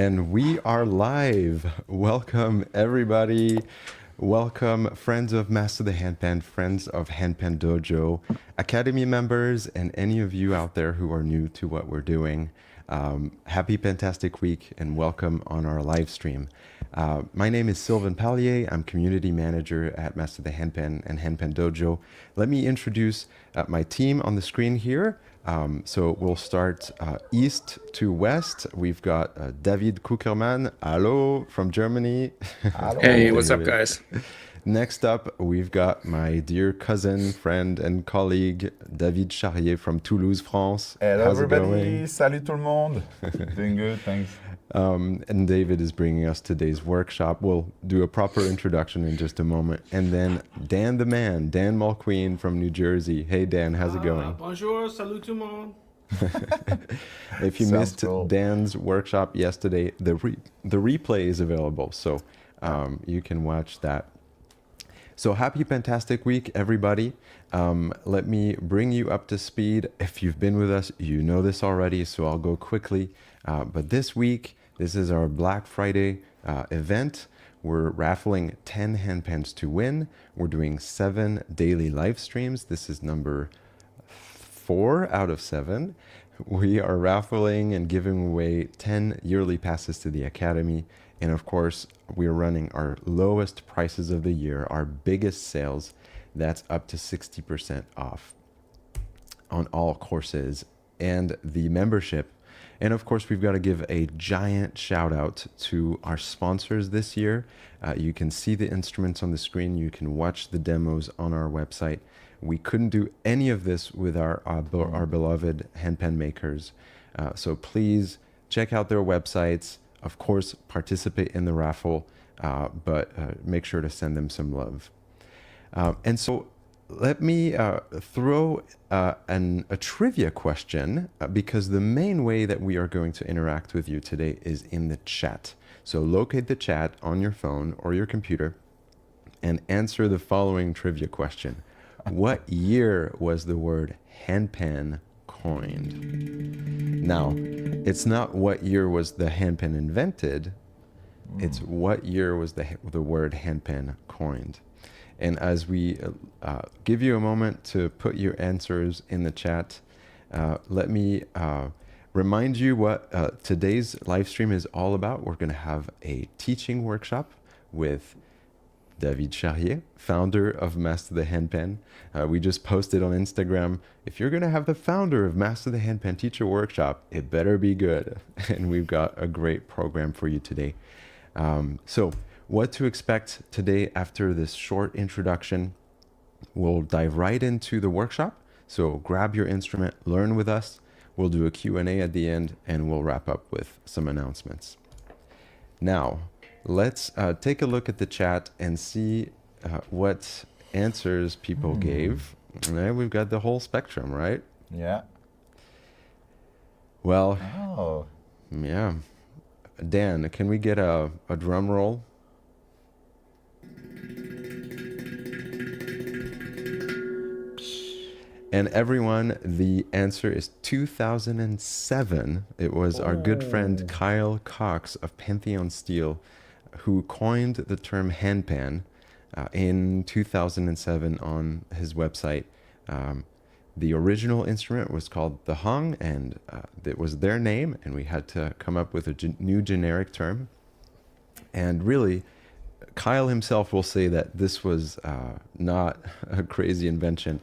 And we are live. Welcome, everybody. Welcome, friends of Master the Handpan, friends of Handpan Dojo, Academy members, and any of you out there who are new to what we're doing. Happy Pantastic Week and welcome on our live stream. My name is Sylvain Pallier. I'm community manager at Master the Handpan and Handpan Dojo. Let me introduce my team on the screen here. So we'll start east to west. We've got David Kuckerman, hello, from Germany. Hello. Hey, what's up, guys? Next up, we've got my dear cousin, friend, and colleague, David Charrier from Toulouse, France. Hello, How's everybody. it going? Salut tout le monde. Doing good, thanks. And David is bringing us today's workshop. We'll do a proper introduction in just a moment. And then Dan the man, Dan Mulqueen from New Jersey. Hey, Dan, how's it going? Bonjour, salut tout le monde. If you Sounds missed cool. Dan's workshop yesterday, the replay is available, so you can watch that. So happy Pantastic Week, everybody. Let me bring you up to speed. If you've been with us, you know this already, so I'll go quickly. But this week, this is our Black Friday event. We're raffling 10 handpans to win. We're doing 7 daily live streams. This is number 4 out of 7. We are raffling and giving away 10 yearly passes to the Academy. And of course, we're running our lowest prices of the year, our biggest sales. That's up to 60% off on all courses and the membership. And of course, we've got to give a giant shout out to our sponsors this year. You can see the instruments on the screen. You can watch the demos on our website. We couldn't do any of this with our beloved handpan makers. So please check out their websites. Of course, participate in the raffle, but make sure to send them some love. And so let me throw a trivia question, because the main way that we are going to interact with you today is in the chat. So locate the chat on your phone or your computer and answer the following trivia question. What year was the word handpan coined? Now, it's not what year was the handpan invented, it's what year was the word handpan coined. And as we give you a moment to put your answers in the chat, let me remind you what today's live stream is all about. We're going to have a teaching workshop with David Charrier, founder of Master the Handpan. We just posted on Instagram, if you're going to have the founder of Master the Handpan teacher workshop, it better be good. And we've got a great program for you today. So what to expect today after this short introduction. We'll dive right into the workshop. So grab your instrument, learn with us. We'll do a Q&A at the end, and we'll wrap up with some announcements. Now, let's take a look at the chat and see what answers people gave. We've got the whole spectrum, right? Yeah. Well, Oh. yeah. Dan, can we get a drum roll? And everyone, the answer is 2007. It was our good friend Kyle Cox of Pantheon Steel who coined the term handpan in 2007 on his website. The original instrument was called the hung, and it was their name, and we had to come up with a new generic term. And really, Kyle himself will say that this was not a crazy invention.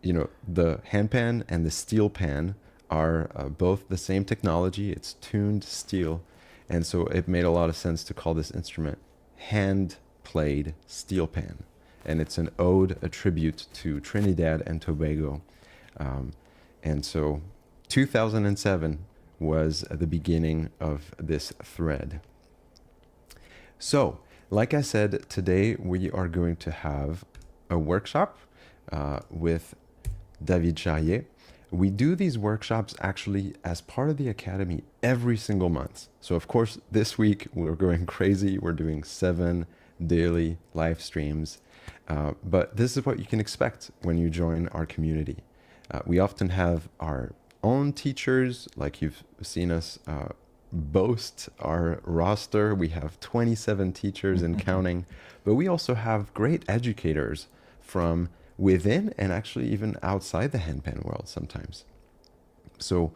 The handpan and the steel pan are both the same technology. It's tuned steel. And so it made a lot of sense to call this instrument hand-played steel pan. And it's an ode, a tribute to Trinidad and Tobago. And so 2007 was the beginning of this thread. So, like I said, today we are going to have a workshop with David Charrier. We do these workshops actually as part of the Academy every single month. So of course, this week we're going crazy. We're doing 7 daily live streams. But this is what you can expect when you join our community. We often have our own teachers, like you've seen us boast our roster. We have 27 teachers and counting, but we also have great educators from within and actually even outside the handpan world sometimes. So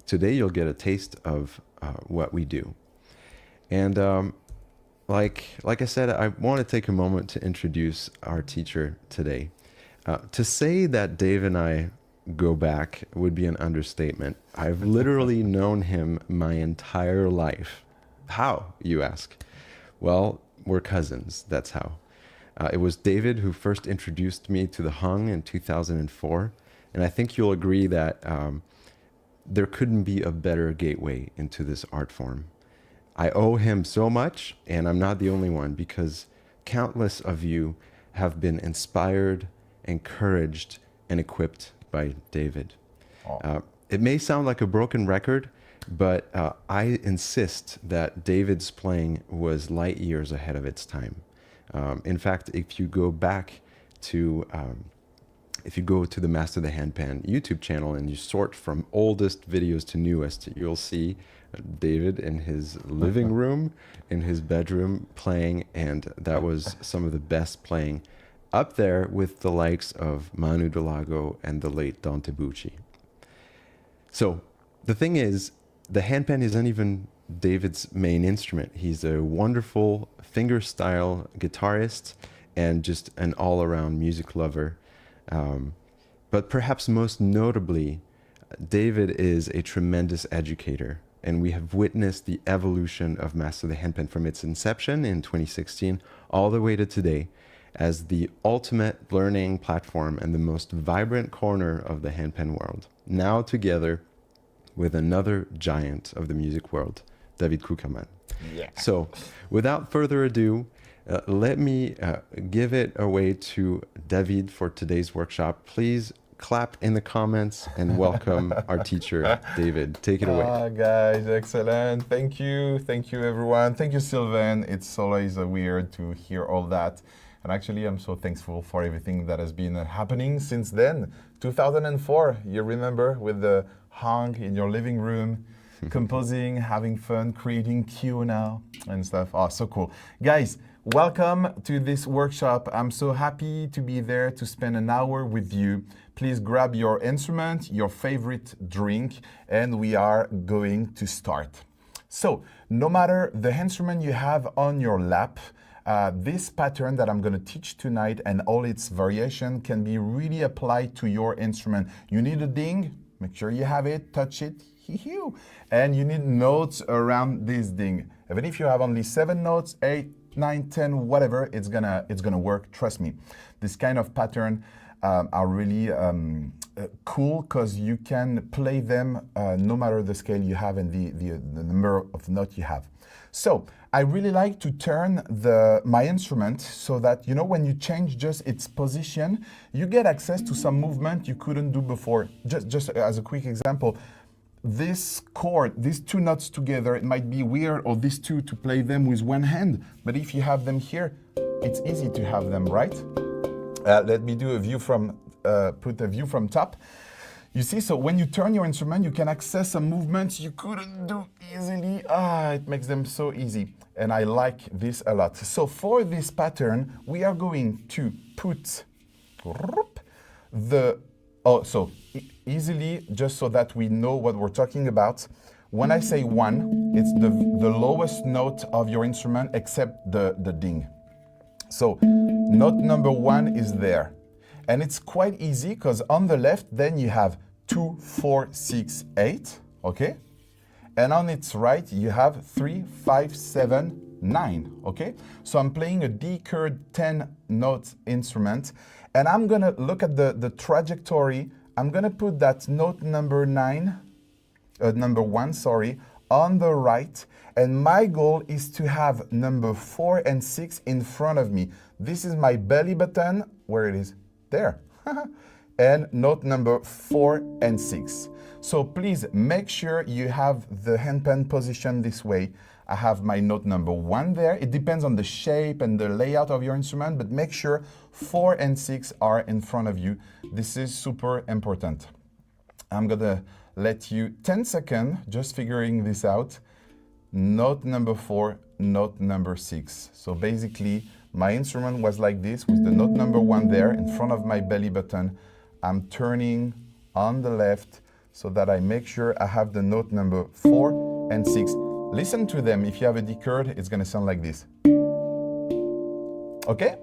today you'll get a taste of what we do. And like I said, I want to take a moment to introduce our teacher today. To say that Dave and I go back would be an understatement. I've literally known him my entire life. How, you ask? Well, we're cousins, that's how. It was David who first introduced me to the hung in 2004, and I think you'll agree that there couldn't be a better gateway into this art form. I owe him so much, and I'm not the only one, because countless of you have been inspired, encouraged, and equipped by David. It may sound like a broken record, but I insist that David's playing was light years ahead of its time. In fact, if you go to the Master the Handpan YouTube channel and you sort from oldest videos to newest, you'll see David in his living room, in his bedroom playing, and that was some of the best playing, up there with the likes of Manu Delago and the late Dante Bucci. So the thing is, the handpan isn't even David's main instrument. He's a wonderful fingerstyle guitarist and just an all-around music lover. But perhaps most notably, David is a tremendous educator, and we have witnessed the evolution of Master the Handpan from its inception in 2016 all the way to today as the ultimate learning platform and the most vibrant corner of the handpan world, now together with another giant of the music world, David Kuckerman. Yeah. So without further ado, let me give it away to David for today's workshop. Please clap in the comments and welcome our teacher, David. Take it away. Guys, excellent. Thank you. Thank you, everyone. Thank you, Sylvain. It's always weird to hear all that. And actually, I'm so thankful for everything that has been happening since then. 2004, you remember, with the hung in your living room, composing, having fun, creating cue now and stuff. Oh, so cool. Guys, welcome to this workshop. I'm so happy to be there to spend an hour with you. Please grab your instrument, your favorite drink, and we are going to start. So, no matter the instrument you have on your lap, this pattern that I'm going to teach tonight and all its variation can be really applied to your instrument. You need a ding, make sure you have it, touch it, and you need notes around this ding. Even if you have only 7 notes, 8, 9, 10, whatever, it's gonna work, trust me. This kind of pattern are really cool because you can play them no matter the scale you have and the number of notes you have. So I really like to turn my instrument so that, you know, when you change just its position, you get access to some movement you couldn't do before. Just as a quick example, this chord, these 2 notes together, it might be weird, or these 2 to play them with one hand, but if you have them here, it's easy to have them, right? Let me do a view from, put a view from top. You see, so when you turn your instrument, you can access some movements you couldn't do easily. It makes them so easy. And I like this a lot. So for this pattern, we are going to put easily, just so that we know what we're talking about. When I say 1, it's the lowest note of your instrument except the ding. So note number 1 is there. And it's quite easy because on the left, then you have 2, 4, 6, 8, okay? And on its right, you have 3, 5, 7, 9, okay? So I'm playing a D chord 10 note instrument, and I'm gonna look at the trajectory. I'm gonna put that note number 1, sorry, on the right, and my goal is to have number 4 and 6 in front of me. This is my belly button, where it is, there. And note number 4 and 6. So please make sure you have the handpan position this way. I have my note number 1 there. It depends on the shape and the layout of your instrument, but make sure 4 and 6 are in front of you. This is super important. I'm gonna let you 10 seconds just figuring this out. Note number 4, note number 6. So basically, my instrument was like this with the note number 1 there in front of my belly button. I'm turning on the left so that I make sure I have the note number 4 and 6. Listen to them. If you have a D chord, it's gonna sound like this. Okay?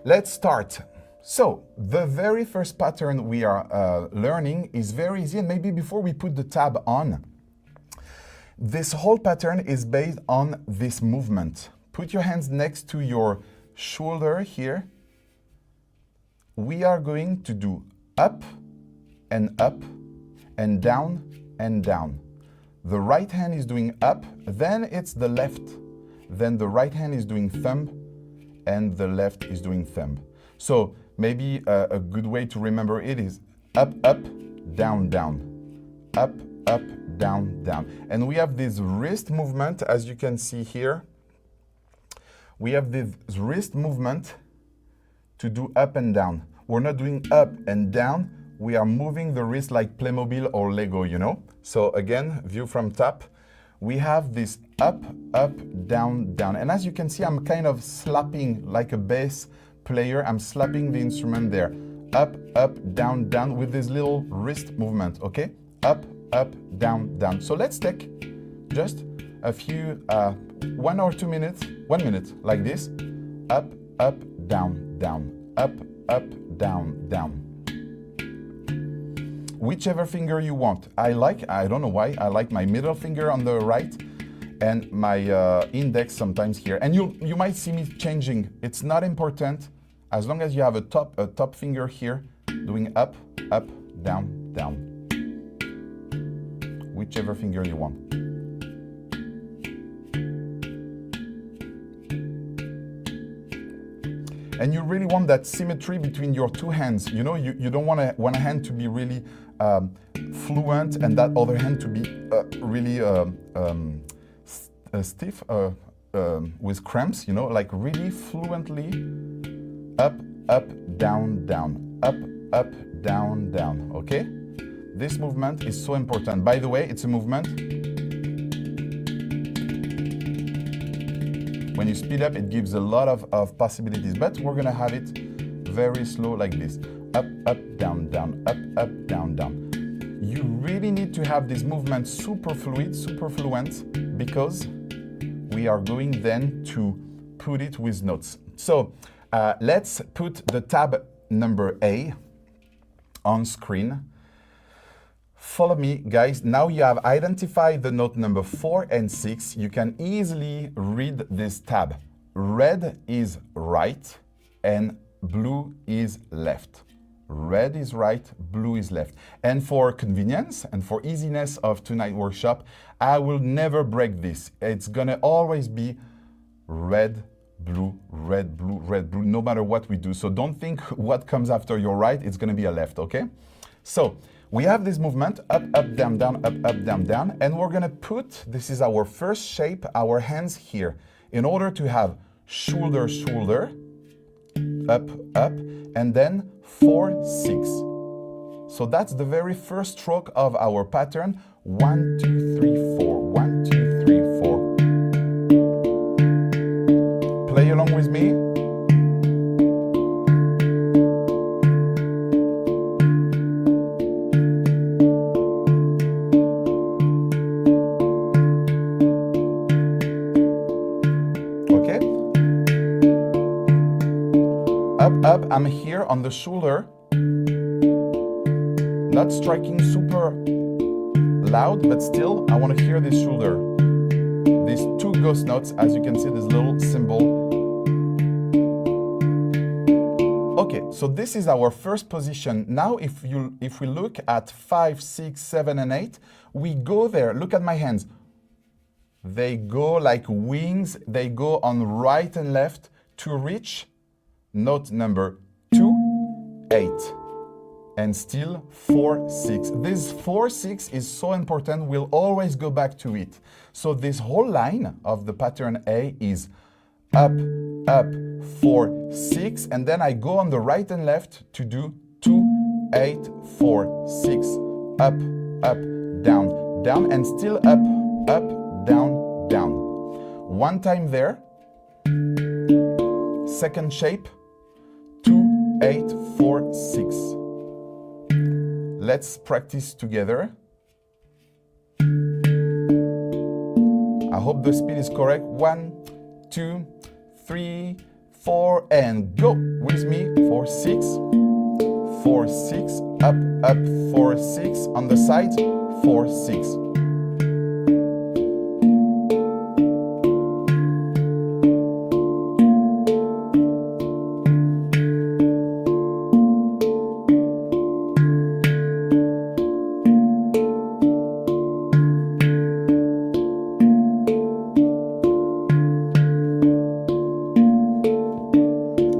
Let's start. So, the very first pattern we are learning is very easy, and maybe before we put the tab on, this whole pattern is based on this movement. Put your hands next to your shoulder here. We are going to do up and down and down. The right hand is doing up, then it's the left. Then the right hand is doing thumb, and the left is doing thumb. So maybe a good way to remember it is up, down, down, up, down, down. And we have this wrist movement, as you can see here. We have this wrist movement to do up and down. We're not doing up and down. We are moving the wrist like Playmobil or Lego, you know? So again, view from top. We have this up, down, down. And as you can see, I'm kind of slapping like a bass player. I'm slapping the instrument there. Up, down, down with this little wrist movement, okay? Up, down, down. So let's take just a few, 1 or 2 minutes, 1 minute like this. Up, down, down, up, down, down. Whichever finger you want. I don't know why, I like my middle finger on the right and my index sometimes here. And you might see me changing. It's not important as long as you have a top finger here doing up, down, down. Whichever finger you want. And you really want that symmetry between your two hands. You know, you don't want one hand to be really fluent and that other hand to be really stiff with cramps, you know, like really fluently up, down, down, up, down, down, okay? This movement is so important. By the way, it's a movement. When you speed up, it gives a lot of possibilities, but we're gonna have it very slow like this. Up, down, down, up, down, down. You really need to have this movement super fluid, super fluent, because we are going then to put it with notes. So let's put the tab number A on screen. Follow me, guys. Now you have identified the note number 4 and 6. You can easily read this tab. Red is right and blue is left. Red is right, blue is left. And for convenience and for easiness of tonight's workshop, I will never break this. It's gonna always be red, blue, red, blue, red, blue, no matter what we do. So don't think what comes after your right, it's gonna be a left, okay? So we have this movement, up, down, down, up, down, down, and we're gonna put, this is our first shape, our hands here, in order to have shoulder, shoulder, up, and then 4, 6. So that's the very first stroke of our pattern. 1, 2, 3, 4. 1, 2, 3, 4. Play along with me. Up, I'm here on the shoulder, not striking super loud, but still I want to hear this shoulder. These 2 ghost notes, as you can see, this little symbol. Okay, so this is our first position. Now if we look at 5, 6, 7, and 8, we go there. Look at my hands. They go like wings. They go on right and left to reach note number 2, 8, and still 4, 6. This 4, 6 is so important, we'll always go back to it. So this whole line of the pattern A is up, 4, 6, and then I go on the right and left to do 2, 8, 4, 6, up, up, down, down, and still up, up, down, down. One time there. Second shape, 2, 8, 4, 6. Let's practice together. I hope the speed is correct. 1, 2, 3, 4, and go with me. 4, 6, 4, 6, up, up, 4, 6, on the side, 4, 6.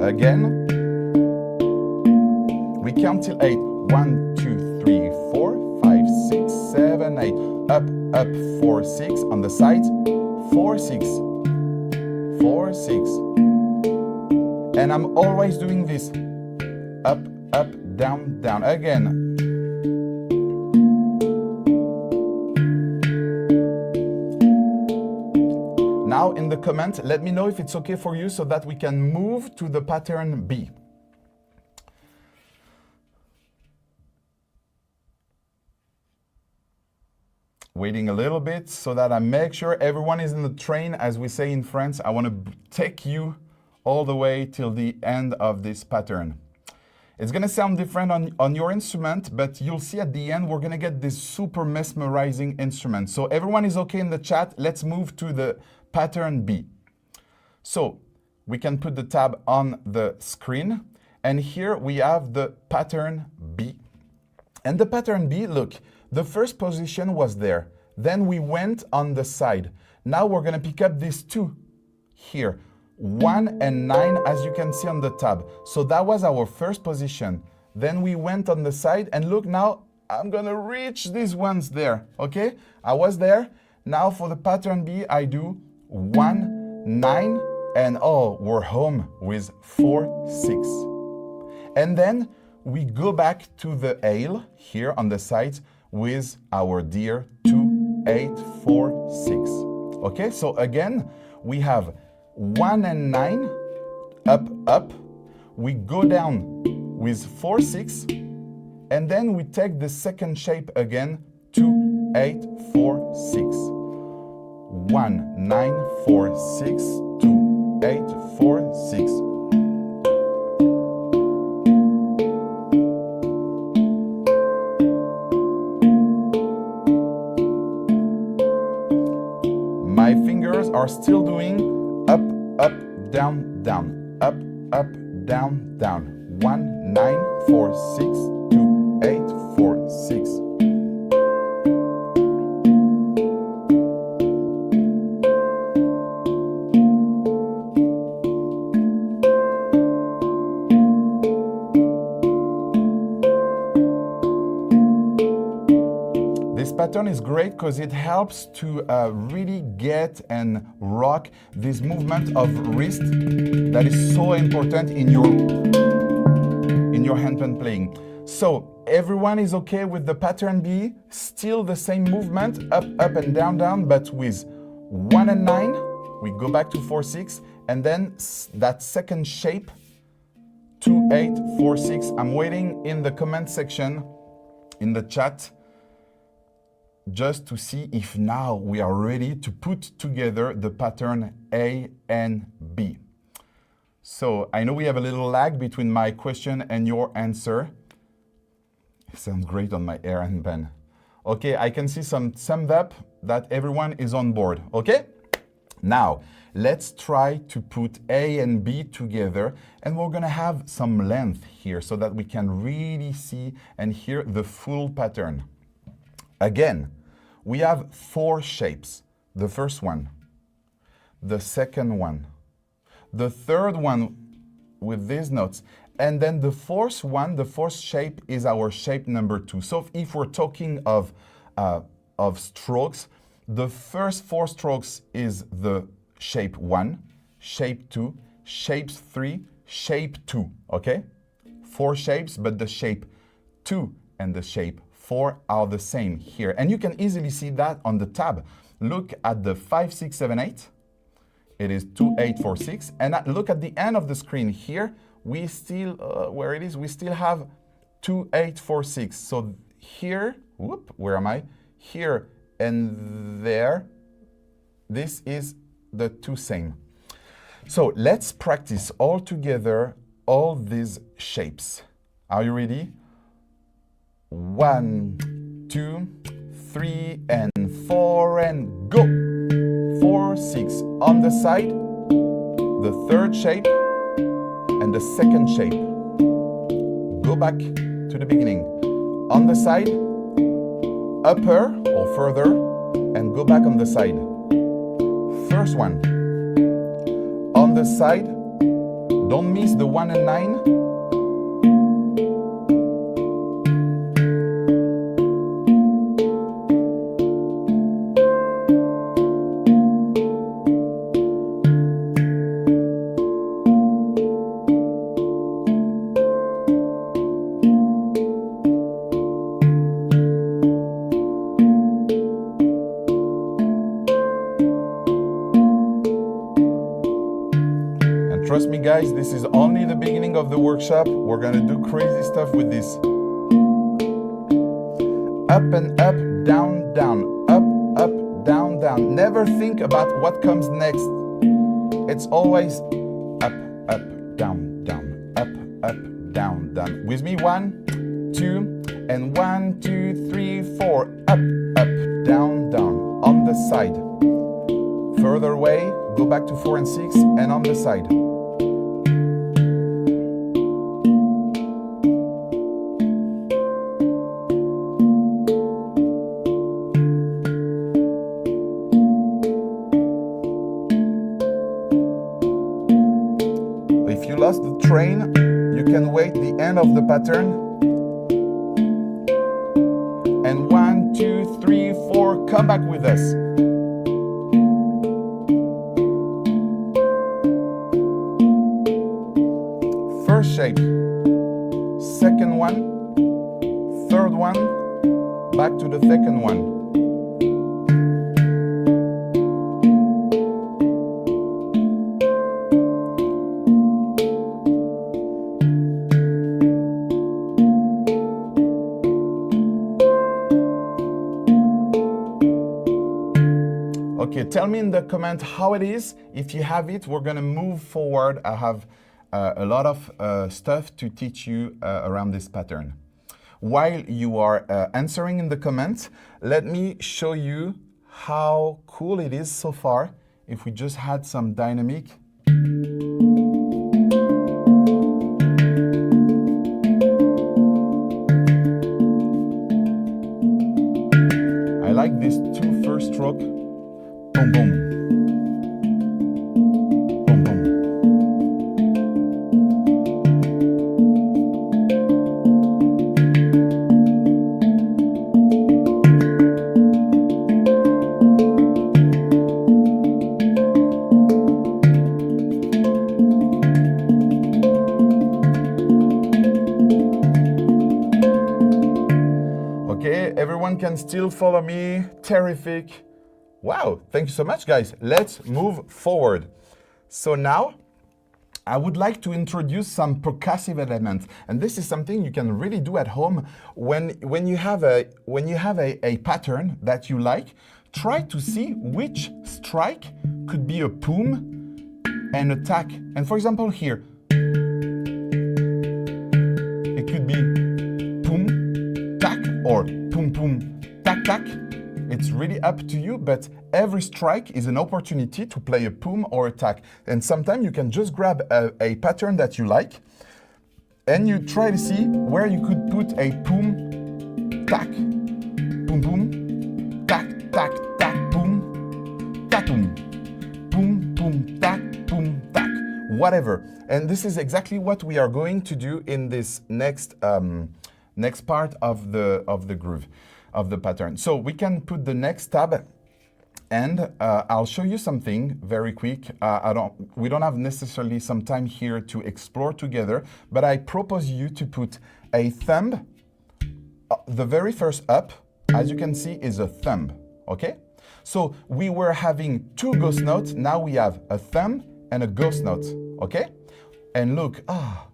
Again, we count till 8. 1, 2, 3, 4, 5, 6, 7, 8. Up, up, 4, 6. On the sides, 4, 6. 4, 6. And I'm always doing this. Up, up, down, down. Again. Now in the comment, let me know if it's okay for you so that we can move to the pattern B. Waiting a little bit so that I make sure everyone is in the train, as we say in France. I want to take you all the way till the end of this pattern. It's going to sound different on your instrument, but you'll see at the end we're going to get this super mesmerizing instrument. So everyone is okay in the chat. Let's move to the pattern B. So we can put the tab on the screen, and here we have the pattern B. And the pattern B, look, the first position was there. Then we went on the side. Now we're going to pick up these two here, 1 and 9, as you can see on the tab. So that was our first position. Then we went on the side, and look, now I'm going to reach these ones there, okay? I was there. Now for the pattern B, I do 1, 9, and oh, we're home with 4, 6. And then we go back to the Ale here on the sides with our dear 2, 8, 4, 6. Okay, so again, we have 1 and 9, up, up. We go down with 4, 6, and then we take the second shape again, 2, 8, 4, 6. 1, 9, 4, 6, 2, 8, 4, 6. My fingers are still doing up, up, down, down, up, up, down, down. 1, 9, 4, 6, 2, 8, 4, 6. Pattern is great because it helps to really get and rock this movement of wrist that is so important in your handpan playing. So everyone is okay with the pattern B, still the same movement, up, up and down, down, but with 1 and 9, we go back to 4, 6, and then that second shape, 2, 8, 4, 6. I'm waiting in the comment section, in the chat, just to see if now we are ready to put together the pattern A and B. So I know we have a little lag between my question and your answer. It sounds great on my air handpan. Okay, I can see some thumbs up that everyone is on board, okay? Now, let's try to put A and B together, and we're gonna have some length here so that we can really see and hear the full pattern. Again, we have 4 shapes. The first one, the second one, the third one with these notes, and then the fourth one, the fourth shape is our shape number 2. So if we're talking of strokes, the first 4 strokes is the shape 1, shape 2, shape 3, shape 2, okay? 4 shapes, but the shape 2 and the shape 4 are the same here. And you can easily see that on the tab. Look at the 5, 6, 7, 8. It is 2, 8, 4, 6. And look at the end of the screen here. We still, where it is, we still have 2, 8, 4, 6. So here, whoop, where am I? Here and there, this is the 2 same. So let's practice all together all these shapes. Are you ready? 1, 2, 3, and 4, and go. 4, 6 on the side, the third shape, and the second shape. Go back to the beginning. On the side, upper or further, and go back on the side. First one. On the side, don't miss the 1 and 9. Trust me guys, this is only the beginning of the workshop. We're gonna do crazy stuff with this. Up and up, down, down, up, down, down. Never think about what comes next. It's always up, down, down, up, down, down. With me, 1, 2, and 1, 2, 3, 4. Up, down, down. On the side. Further away, go back to 4 and 6, and on the side. Lost the train, you can wait the end of the pattern. And 1, 2, 3, 4, come back with us. First shape, second one, third one, back to the second one. Okay, tell me in the comment how it is. If you have it, we're gonna move forward. I have a lot of stuff to teach you around this pattern. While you are answering in the comments, let me show you how cool it is so far if we just had some dynamic. I like this 2 first stroke. Boom, boom. Boom, boom. Okay, everyone can still follow me. Terrific. Wow, thank you so much, guys. Let's move forward. So now, I would like to introduce some percussive elements, and this is something you can really do at home when you have a pattern that you like. Try to see which strike could be a poom and attack. And for example, here, it could be poom, tack, or poom, poom, tack, tack. It's really up to you, but every strike is an opportunity to play a poom or attack. And sometimes you can just grab a pattern that you like, and you try to see where you could put a poom, tack, poom, poom, tack, tack, tack, poom, tack, poom, poom, poom, tack, poom, tack, whatever. And this is exactly what we are going to do in this next part of the groove, of the pattern. So we can put the next tab, and I'll show you something very quick. We don't have necessarily some time here to explore together, but I propose you to put a thumb the very first up, as you can see, is a thumb, okay? So we were having two ghost notes, now we have a thumb and a ghost note, okay? And look,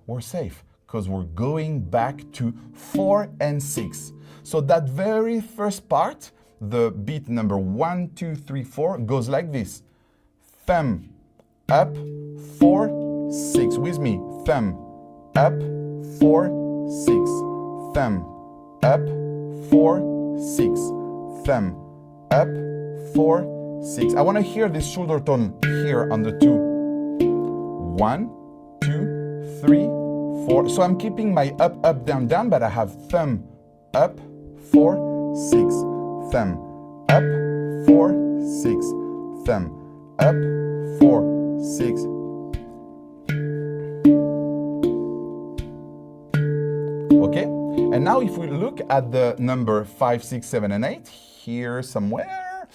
we're safe, because we're going back to 4 and 6. So that very first part, the beat number 1, 2, 3, 4, goes like this. Thumb, up, 4, 6. With me, thumb, up, 4, 6. Thumb, up, 4, 6. Thumb, up, 4, 6. I want to hear this shoulder tone here on the 2. 1, 2, 3, 4. So I'm keeping my up, up, down, down, but I have thumb, up, 4, 6. Thumb, up, 4, 6. Thumb, up, 4, 6. Okay? And now if we look at the number 5, 6, 7, and 8, here somewhere,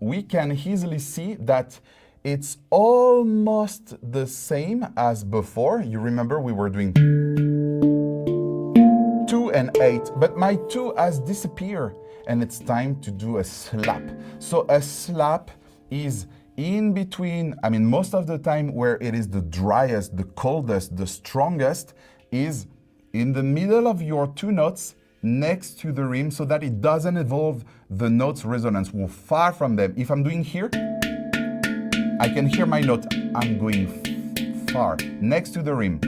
we can easily see that it's almost the same as before. You remember we were doing 2 and 8, but my 2 has disappeared and it's time to do a slap. So a slap is in between, I mean, most of the time where it is the driest, the coldest, the strongest is in the middle of your two notes next to the rim so that it doesn't involve the notes resonance. We're far from them. If I'm doing here, I can hear my note. I'm going far next to the rim.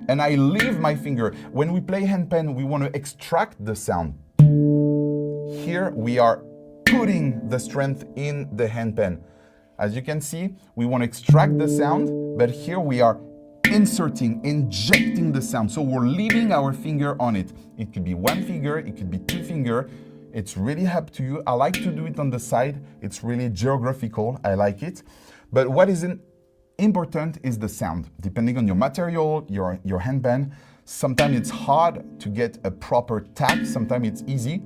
And I leave my finger. When we play handpan, we want to extract the sound. Here we are putting the strength in the handpan. As you can see, we want to extract the sound, but here we are injecting the sound. So we're leaving our finger on it. It could be one finger, it could be two finger. It's really up to you. I like to do it on the side. It's really geographical. I like it. But what is important is the sound. Depending on your material, your handpan, sometimes it's hard to get a proper tack. Sometimes it's easy.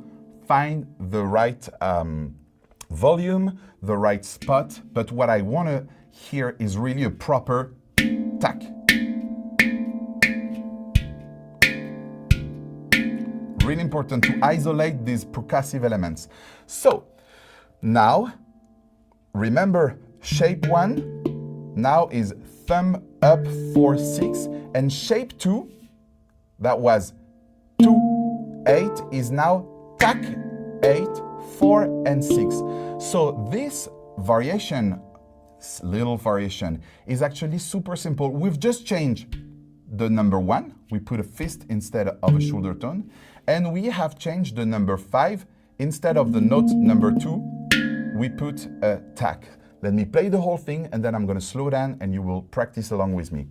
Find the right volume, the right spot. But what I want to hear is really a proper tack. Really important to isolate these percussive elements. So now, remember shape 1 now is thumb up 4, 6, and shape 2, that was 2, 8, is now tack 8, 4, and 6. So this variation, little variation, is actually super simple. We've just changed the number 1. We put a fist instead of a shoulder tone. And we have changed the number 5. Instead of the note number 2, we put a tack. Let me play the whole thing and then I'm going to slow down and you will practice along with me.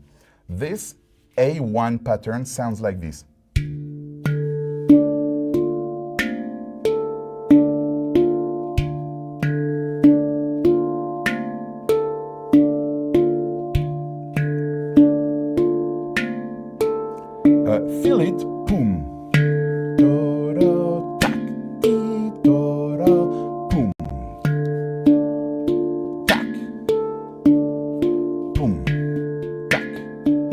This A1 pattern sounds like this. Feel it, boom.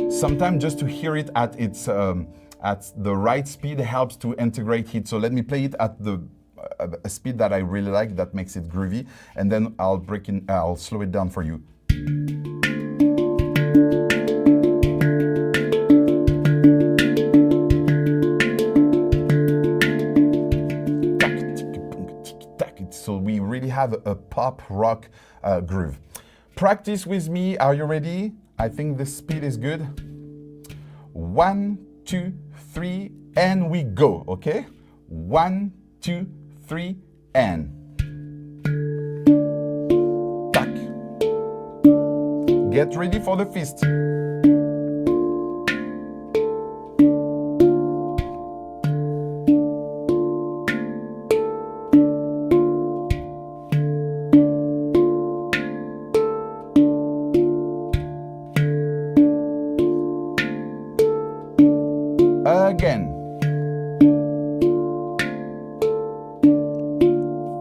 Sometimes just to hear it at its at the right speed helps to integrate it. So let me play it at the a speed that I really like, that makes it groovy, and then I'll slow it down for you. So we really have a pop rock groove. Practice with me. Are you ready? I think the speed is good. 1, 2, 3, and we go, okay? 1, 2, 3, and. Tack. Get ready for the fist. Again.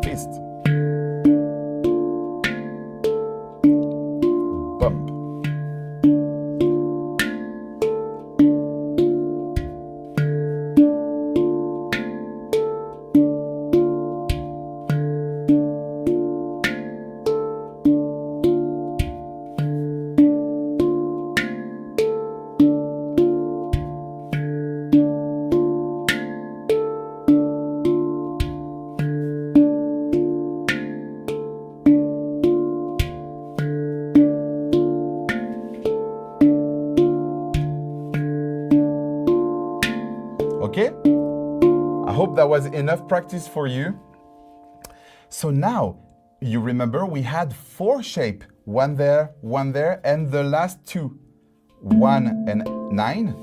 Fist. Bump. hope that was enough practice for you. So now, you remember we had 4 shapes, one there, and the last 2, 1 and 9,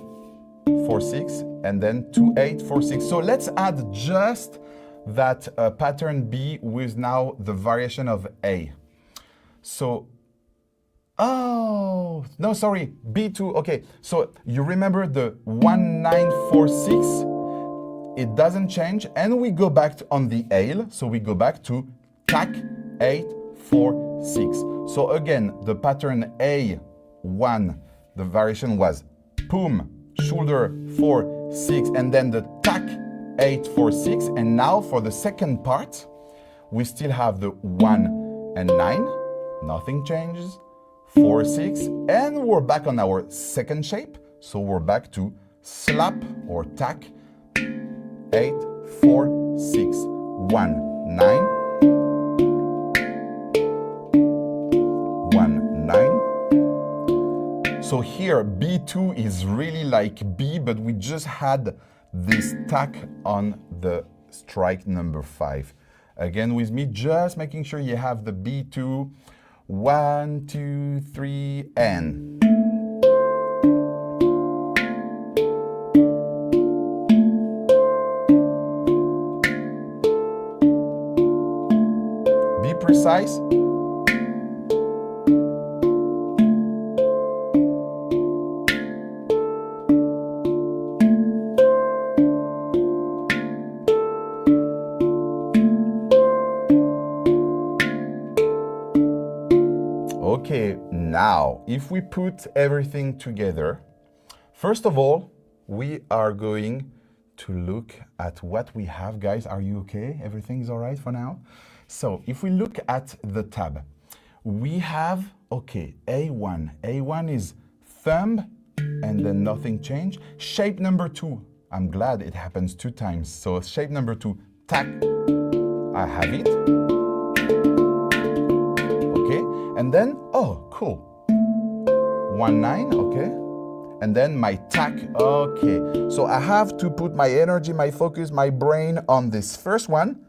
4, 6, and then 2, 8, 4, 6. So let's add just that pattern B with now the variation of A. So, oh, no, sorry, B2, okay. So you remember the 1, 9, 4, 6, it doesn't change, and we go back on the Ale, so we go back to tack, 8, 4, 6. So again, the pattern A1, the variation was poom, shoulder, 4, 6, and then the tack, 8, 4, 6. And now for the second part, we still have the 1 and 9, nothing changes, 4, 6, and we're back on our second shape. So we're back to slap or tack, 8, 4, 6, 1, 9, 1, 9. So here B2 is really like B, but we just had this tack on the strike number 5. Again with me, just making sure you have the B2, 1, 2, 3, and. Be precise. Okay, now, if we put everything together, first of all, we are going to look at what we have. Guys, are you okay? Everything is all right for now? So, if we look at the tab, we have, okay, A1. A1 is thumb, and then nothing changed. Shape number 2, I'm glad it happens 2 times. So, shape number 2, tack, I have it. And then, oh, cool. 1, 9, okay. And then my tack, okay. So I have to put my energy, my focus, my brain on this first one.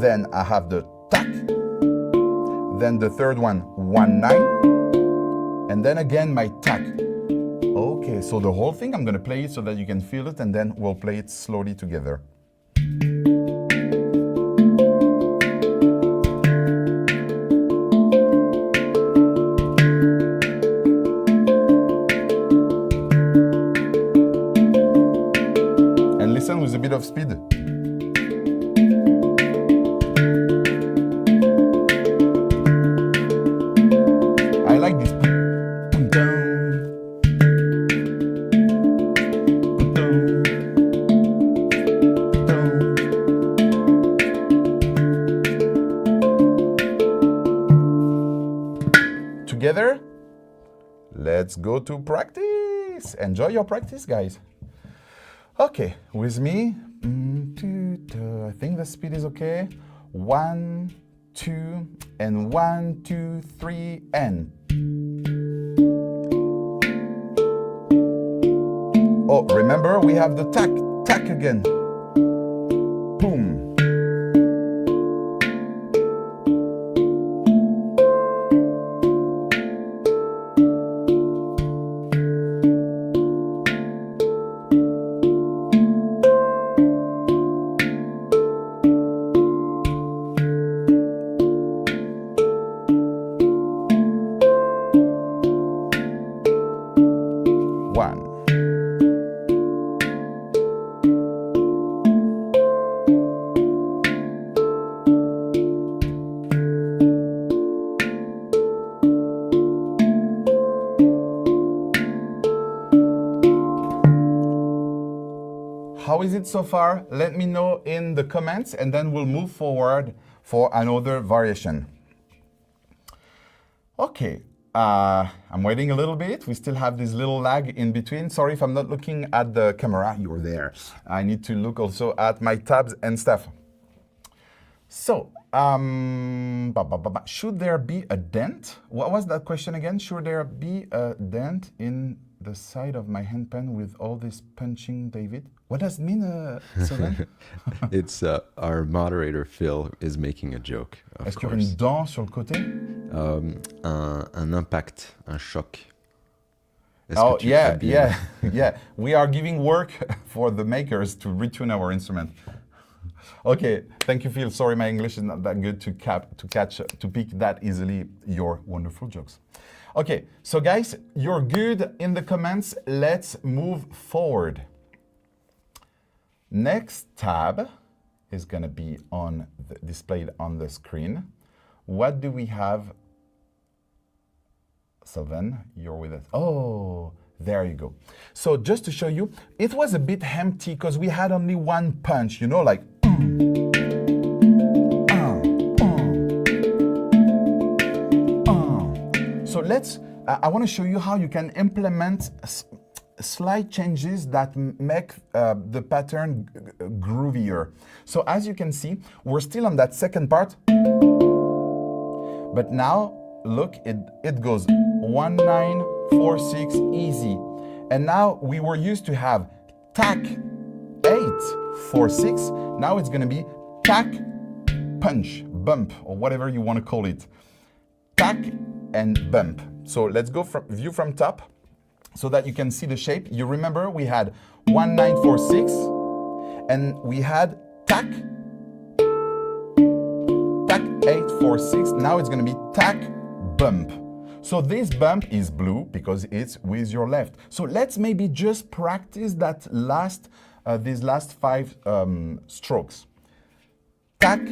Then I have the tack. Then the third one, 1, 9. And then again, my tack. Okay, so the whole thing, I'm gonna play it so that you can feel it, and then we'll play it slowly together. With a bit of speed. I like this. Together, let's go to practice. Enjoy your practice, guys. Okay, with me, I think the speed is okay. 1, 2, and 1, 2, 3, and. Oh, remember, we have the tack again. Boom. How is it so far? Let me know in the comments, and then we'll move forward for another variation. Okay, I'm waiting a little bit. We still have this little lag in between. Sorry if I'm not looking at the camera. You're there. I need to look also at my tabs and stuff. So, should there be a dent? What was that question again? Should there be a dent in the side of my handpan with all this punching, David? What does it mean, Sylvain? It's our moderator Phil is making a joke. Est-ce qu'il y aura une dent sur le côté? Un impact, un choc. Oh, yeah, yeah, yeah. We are giving work for the makers to retune our instrument. Okay, thank you, Phil. Sorry, my English is not that good to pick that easily your wonderful jokes. Okay, so guys, you're good in the comments. Let's move forward. Next tab is going to be displayed on the screen. What do we have? Sylvain, you're with us. Oh, there you go. So just to show you, it was a bit empty because we had only one punch, you know, like. So I want to show you how you can implement slight changes that make the pattern groovier. So as you can see, we're still on that second part, but now look, it goes 1, 9, 4, 6, easy. And now we were used to have tack, 8, 4, 6. Now it's gonna be tack, punch, bump, or whatever you want to call it. Tack and bump. So let's go view from top so that you can see the shape. You remember we had 1, 9, 4, 6, and we had tack, 8, 4, 6. Now it's gonna be tack, bump. So this bump is blue because it's with your left. So let's maybe just practice that these last 5 strokes. Tack,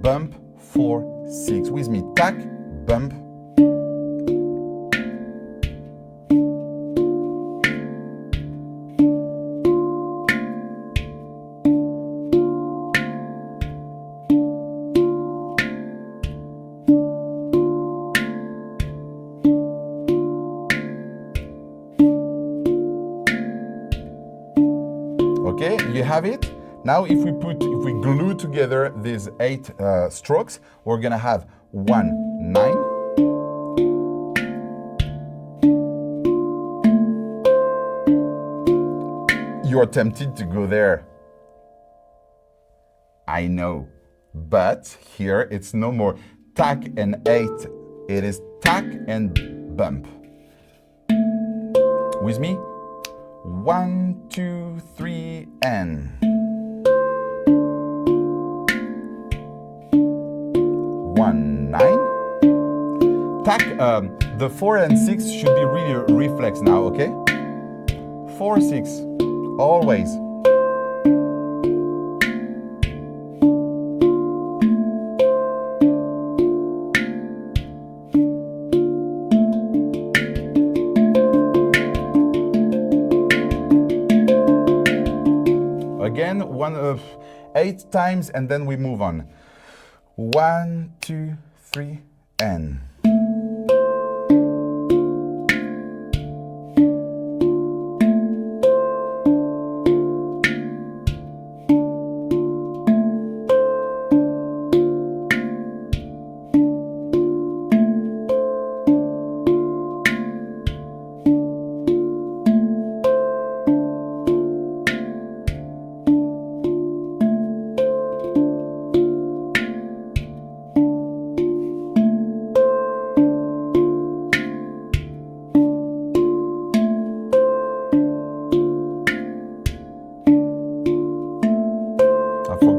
bump, 4, 6. With me, tack, bump. Okay, you have it. Now if we glue together these 8 strokes, we're gonna have 1, 9. You're tempted to go there. I know, but here it's no more tack and 8. It is tack and bump. With me? 1, 2, 3, and 1, 9. Tack, the 4 and 6 should be really reflex now, okay? 4, 6, always. Again, 8 times, and then we move on. 1, 2, 3, and.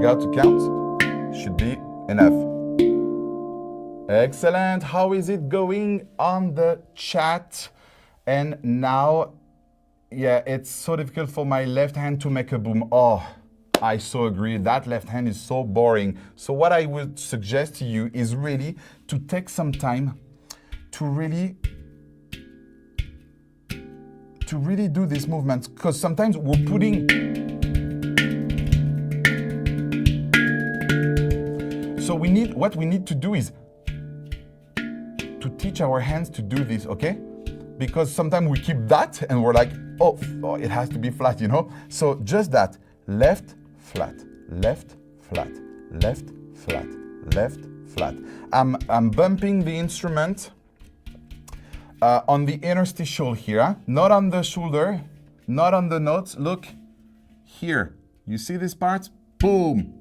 To count should be enough. Excellent. How is it going on the chat? And now, yeah, it's so difficult for my left hand to make a boom. Oh, I so agree. That left hand is so boring. So what I would suggest to you is really to take some time to really do these movements, because sometimes we're putting. So what we need to do is to teach our hands to do this, okay? Because sometimes we keep that and we're like, oh, it has to be flat, you know? So just that, left, flat, left, flat, left, flat, left, flat. I'm bumping the instrument on the interstitial here, not on the shoulder, not on the notes. Look, here. You see this part? Boom.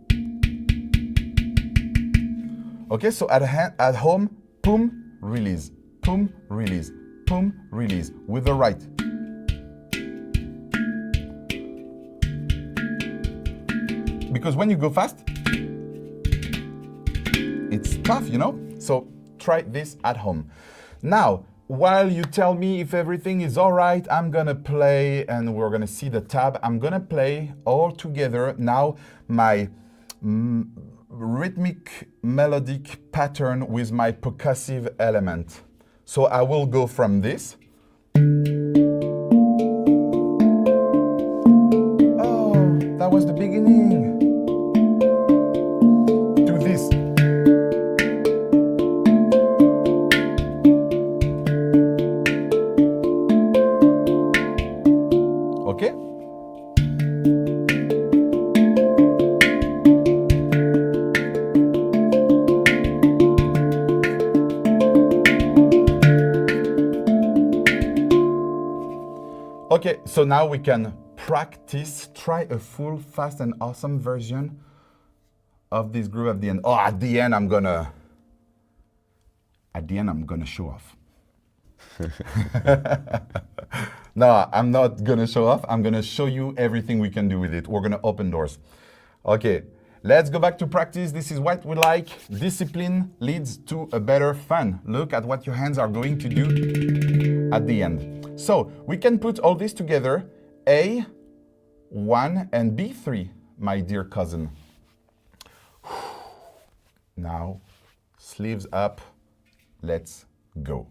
Okay, so at home, boom, release, boom, release, boom, release with the right. Because when you go fast, it's tough, you know? So try this at home. Now, while you tell me if everything is all right, I'm gonna play, and we're gonna see the tab. I'm gonna play all together now my rhythmic melodic pattern with my percussive element. So I will go from this. Oh, that was the beginning. To this. Okay? Okay, so now we can practice, try a full, fast, and awesome version of this groove at the end. Oh, at the end, I'm gonna show off. No, I'm not gonna show off. I'm gonna show you everything we can do with it. We're gonna open doors. Okay, let's go back to practice. This is what we like. Discipline leads to a better fun. Look at what your hands are going to do at the end. So we can put all this together, A1 and B3, my dear cousin. Now, sleeves up, let's go.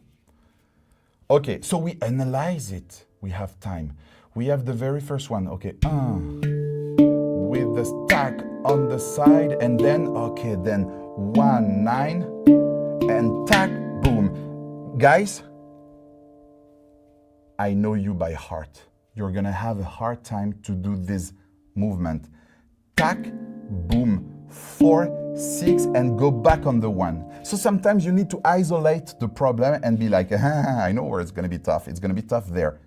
Okay, so we analyze it. We have time. We have the very first one, okay, with the stack on the side, and then, okay, then 1, 9, and tack, boom. Guys, I know you by heart. You're gonna have a hard time to do this movement. Tack, boom, 4, 6, and go back on the 1. So sometimes you need to isolate the problem and be like, I know where it's gonna be tough. It's gonna be tough there.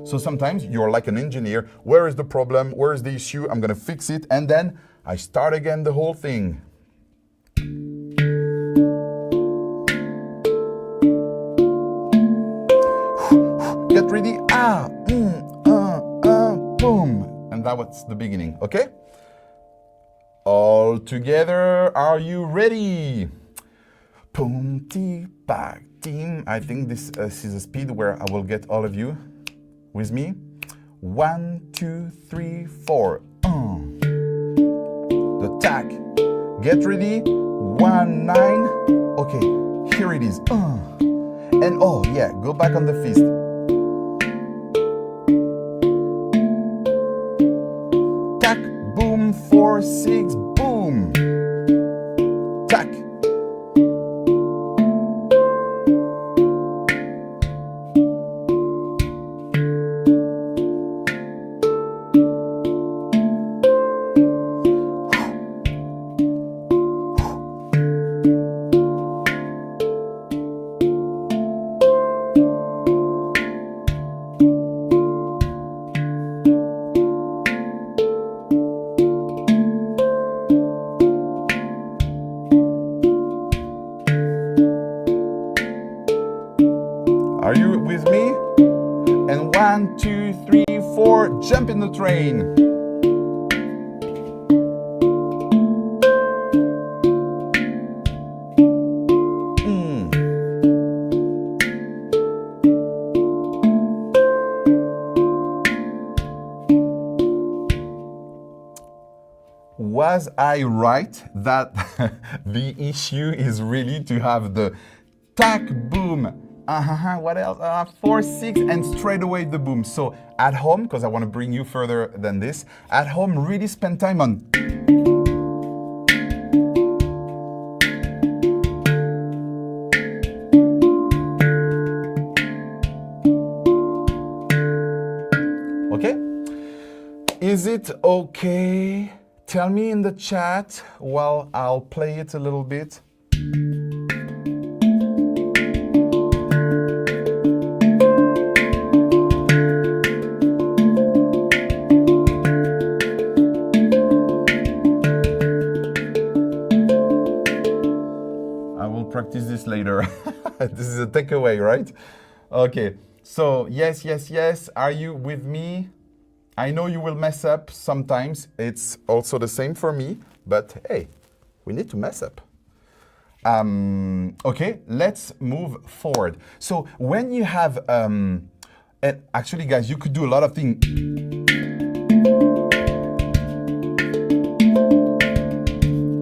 So sometimes you're like an engineer. Where is the problem? Where is the issue? I'm gonna fix it, and then I start again the whole thing. Get ready. Boom. And that was the beginning, okay? All together, are you ready? Boom, ti, back, team. I think this is a speed where I will get all of you with me. 1, 2, 3, 4. The tack. Get ready. 1, 9. Okay, here it is. And oh yeah, go back on the fist. Tack, boom, 4, 6, boom. Tack. Are you with me? And 1, 2, 3, 4, jump in the train. Was I right that the issue is really to have the tack, boom, what else? 4, 6, and straight away the boom. So at home, because I want to bring you further than this, at home, really spend time on. Okay? Is it okay? Tell me in the chat while I'll play it a little bit. here. This is a takeaway, right? Okay, so yes, yes, yes. Are you with me? I know you will mess up sometimes. It's also the same for me, but hey, we need to mess up. Okay, let's move forward. So when you have, and actually guys, you could do a lot of things.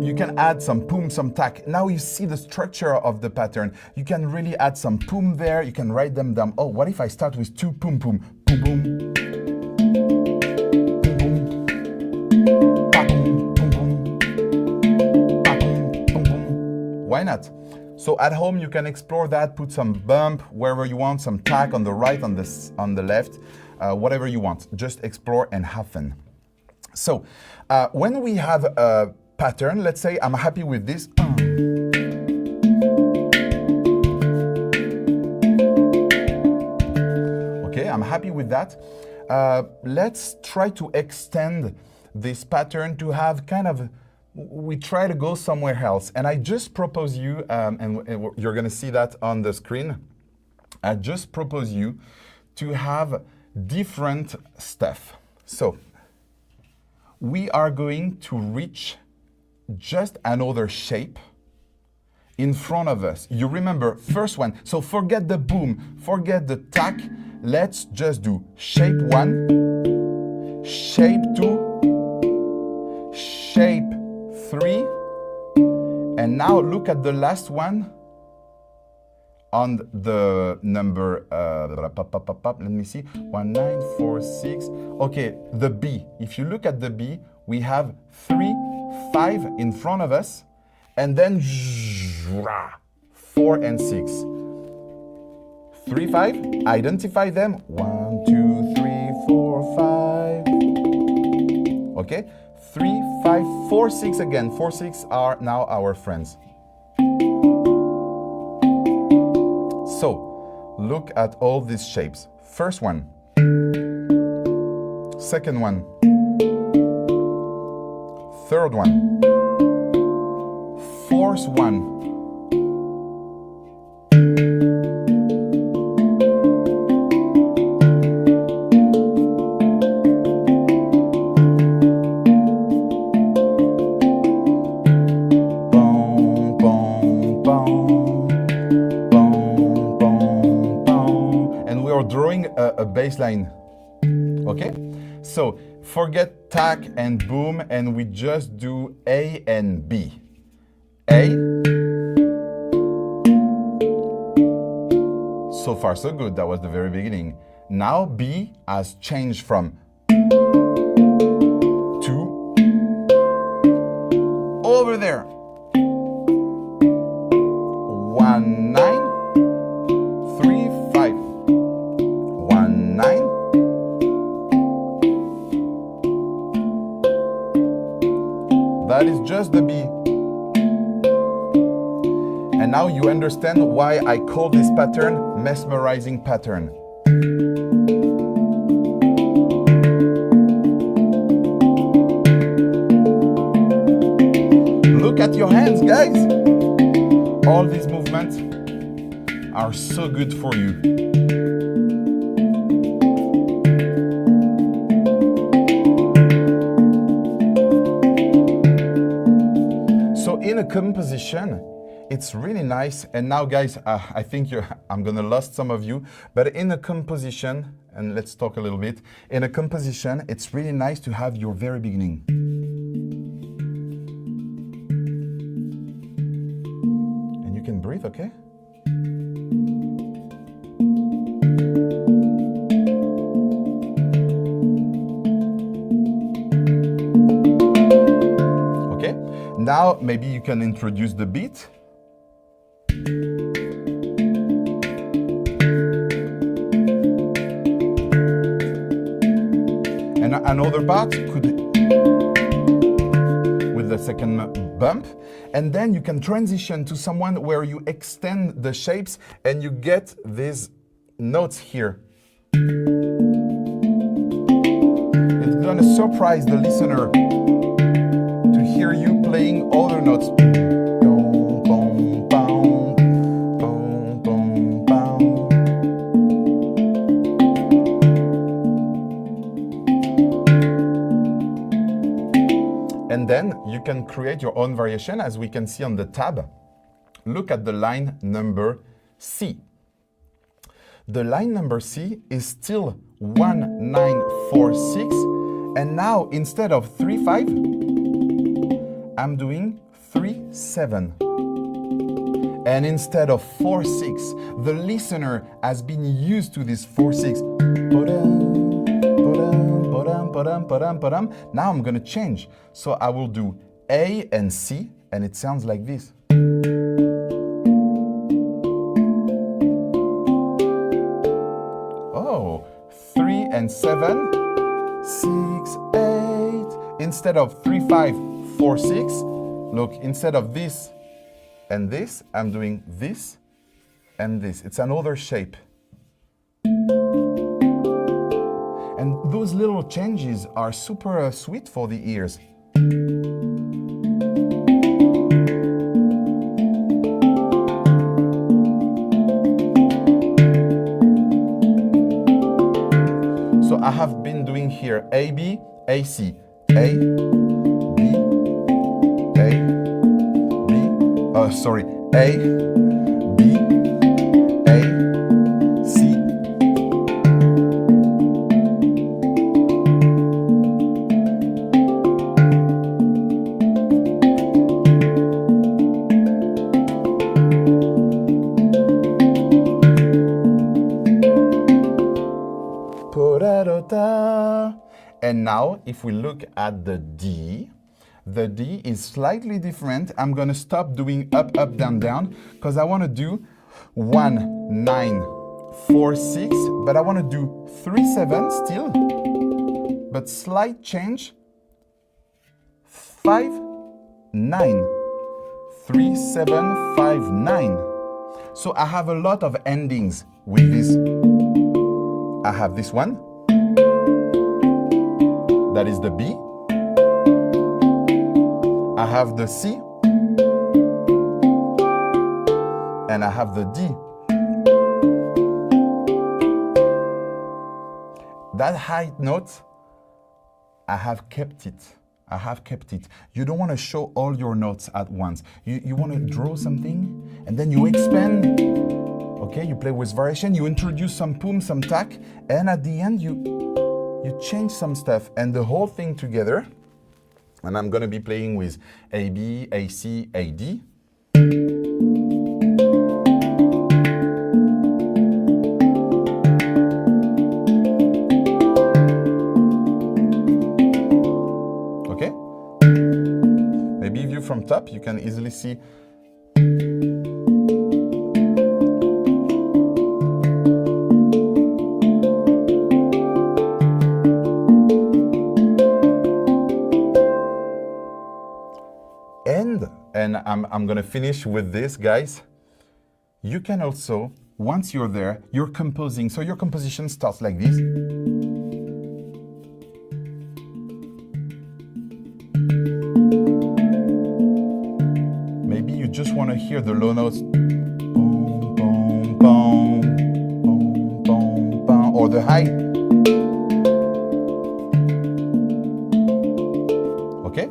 You can add some poom, some tack. Now you see the structure of the pattern. You can really add some poom there. You can write them down. Oh, what if I start with 2 poom, poom, poom, poom. Why not? So at home you can explore that, put some bump wherever you want, some tack on the right, on the left, whatever you want. Just explore and have fun. So when we have a pattern, let's say I'm happy with this. Okay, I'm happy with that. Let's try to extend this pattern to have kind of, we try to go somewhere else. And I just propose you, and you're gonna see that on the screen, I just propose you to have different stuff. So we are going to reach just another shape in front of us. You remember, first one, so forget the boom, forget the tack. Let's just do shape 1, shape 2, shape 3, and now look at the last one on the number, let me see, 1, 9, 4, 6. Okay, the B. If you look at the B, we have 3, 5 in front of us, and then 4 and 6. 3, 5, identify them. 1, 2, 3, 4, 5. Okay, 3, 5, 4, 6 again. 4, 6 are now our friends. So, look at all these shapes. First one. Second one. Third one. Fourth one. Baseline. Okay, so forget tack and boom, and we just do A and B. A. So far so good. That was the very beginning. Now B has changed from 2 over there. 1, 9, 3, 5. 1, 9. That is just the B. And now you understand why I call this pattern mesmerizing pattern. Look at your hands, guys. All these movements are so good for you. In a composition, it's really nice. And now, guys, I think I'm gonna lose some of you, but in a composition, and let's talk a little bit. In a composition, it's really nice to have your very beginning. And you can breathe, okay? Now, maybe you can introduce the beat. And another part could, with the second bump. And then you can transition to someone where you extend the shapes and you get these notes here. It's gonna surprise the listener hear you playing other notes. you can create your own variation, as we can see on the tab. Look at the line number C. The line number C is still 1, 9, 4, 6, and now instead of 3, 5, I'm doing 3, 7. And instead of 4, 6, the listener has been used to this 4, 6. Now I'm going to change. So I will do A and C, and it sounds like this. Oh, 3 and 7, 6, 8. Instead of 3, 5, 4, 6, look, instead of this and this, I'm doing this and this. It's another shape. And those little changes are super sweet for the ears. So I have been doing here A, B, A, C, A, B, A, B, sorry, A, B, A, C. And now, if we look at the D is slightly different. I'm going to stop doing up, up, down, down, because I want to do 1, 9, 4, 6, but I want to do 3, 7 still, but slight change, 5, 9, 3, 7, 5, 9. So I have a lot of endings with this. I have this one. That is the B. I have the C. And I have the D. That high note, I have kept it. I have kept it. You don't want to show all your notes at once. You want to draw something, and then you expand. Okay, you play with variation, you introduce some poom, some tack, and at the end you change some stuff, and the whole thing together. And I'm going to be playing with A, B, A, C, A, D. Okay? Maybe view from top, you can easily see. And I'm going to finish with this, guys. You can also, once you're there, you're composing. So your composition starts like this. Maybe you just want to hear the low notes. Boom, boom, boom, boom, boom, boom, or the high. Okay?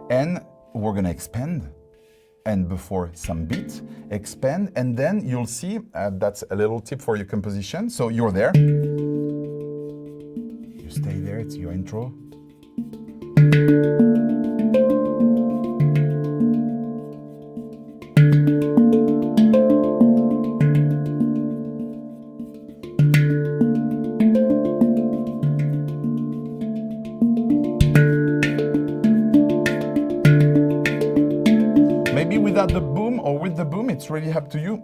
And we're going to expand. And before some beat, expand, and then you'll see, that's a little tip for your composition. So you're there. You stay there, it's your intro. Without the boom or with the boom, it's really up to you.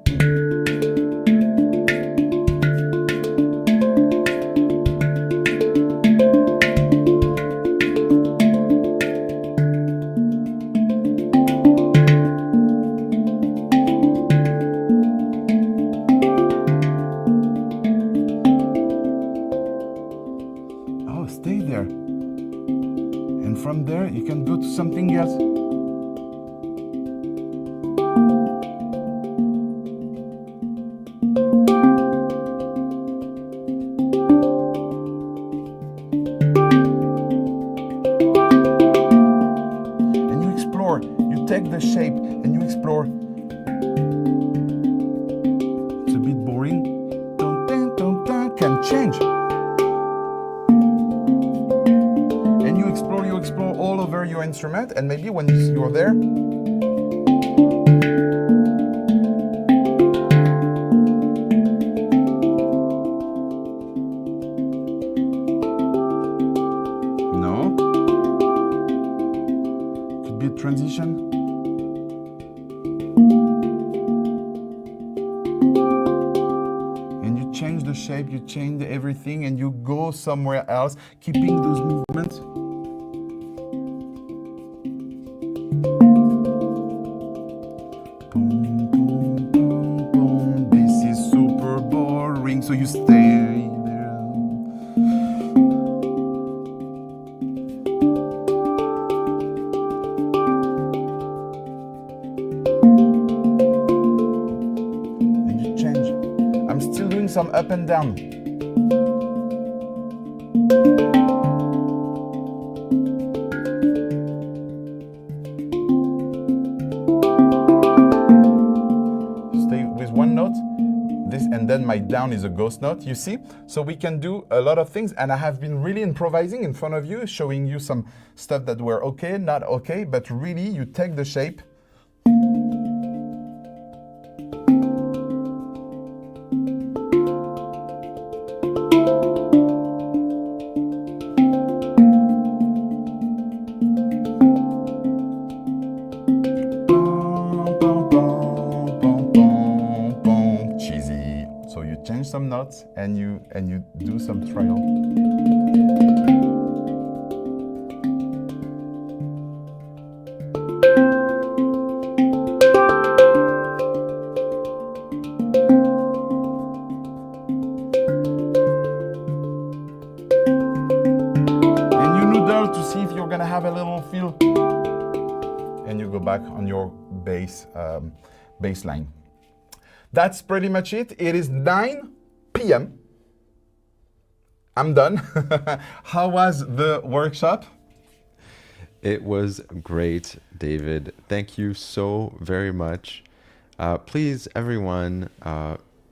Oh, stay there. And from there, you can go to something else. instrument, and maybe when you're there, no, could be a transition. And you change the shape, you change everything, and you go somewhere else, keeping those movements. Boom, boom, boom, boom. This is super boring, so you stay there. And you change. I'm still doing some up and down. And then my down is a ghost note, you see? So we can do a lot of things, and I have been really improvising in front of you, showing you some stuff that were okay, not okay, but really you take the shape. Change some notes and you do some trial. And you noodle to see if you're gonna have a little feel. And you go back on your bass line. That's pretty much it. It is 9 p.m. I'm done. How was the workshop? It was great, David. Thank you so very much. Please, everyone,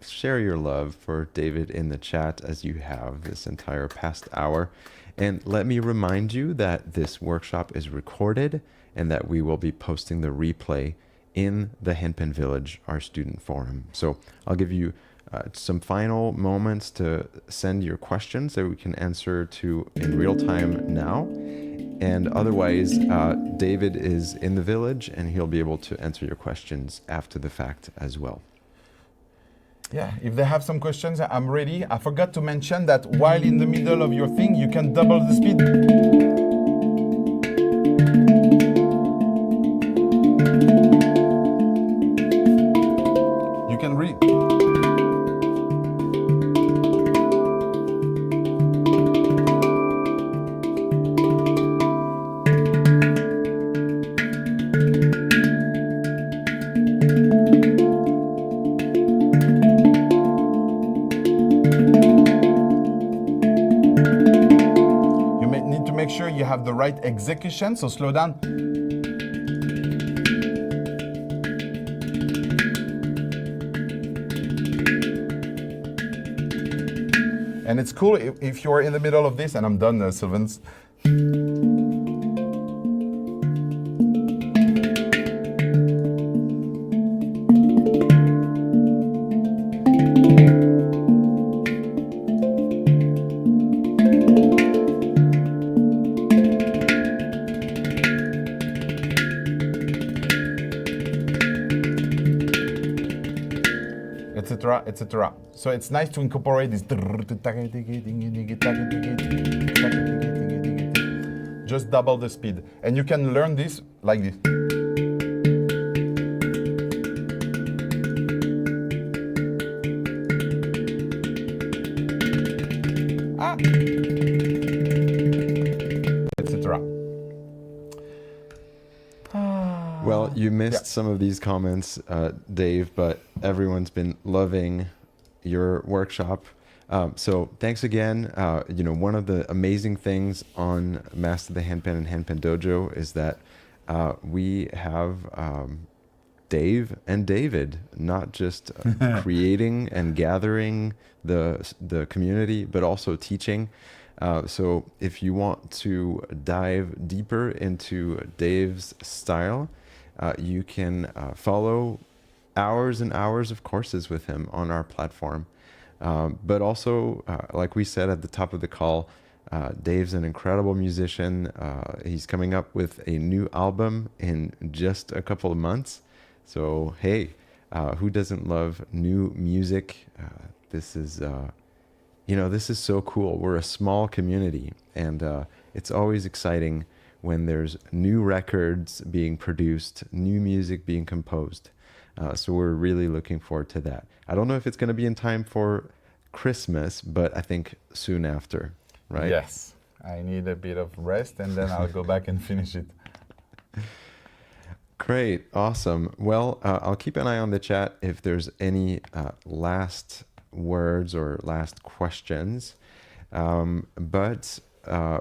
share your love for David in the chat as you have this entire past hour. And let me remind you that this workshop is recorded and that we will be posting the replay in the Handpan Village, our student forum. So I'll give you some final moments to send your questions that we can answer to in real time now. And otherwise, David is in the village and he'll be able to answer your questions after the fact as well. Yeah, if they have some questions, I'm ready. I forgot to mention that while in the middle of your thing, you can double the speed. Can read. You may need to make sure you have the right execution, so slow down. And it's cool if you're in the middle of this, and I'm done, Sylvans. Etc., etc. So it's nice to incorporate this. Just double the speed. And you can learn this like this. Etc. Well, you missed some of these comments, Dave, but everyone's been loving your workshop. So thanks again. One of the amazing things on Master the Handpan and Handpan Dojo is that we have Dave and David, not just creating and gathering the community, but also teaching. So if you want to dive deeper into Dave's style, you can follow hours and hours of courses with him on our platform. But also, like we said at the top of the call, Dave's an incredible musician. He's coming up with a new album in just a couple of months. So, hey, who doesn't love new music? This is, this is so cool. We're a small community, and it's always exciting when there's new records being produced, new music being composed. So we're really looking forward to that. I don't know if it's going to be in time for Christmas, but I think soon after, right? Yes, I need a bit of rest and then I'll go back and finish it. Great, awesome. Well, I'll keep an eye on the chat if there's any last words or last questions. But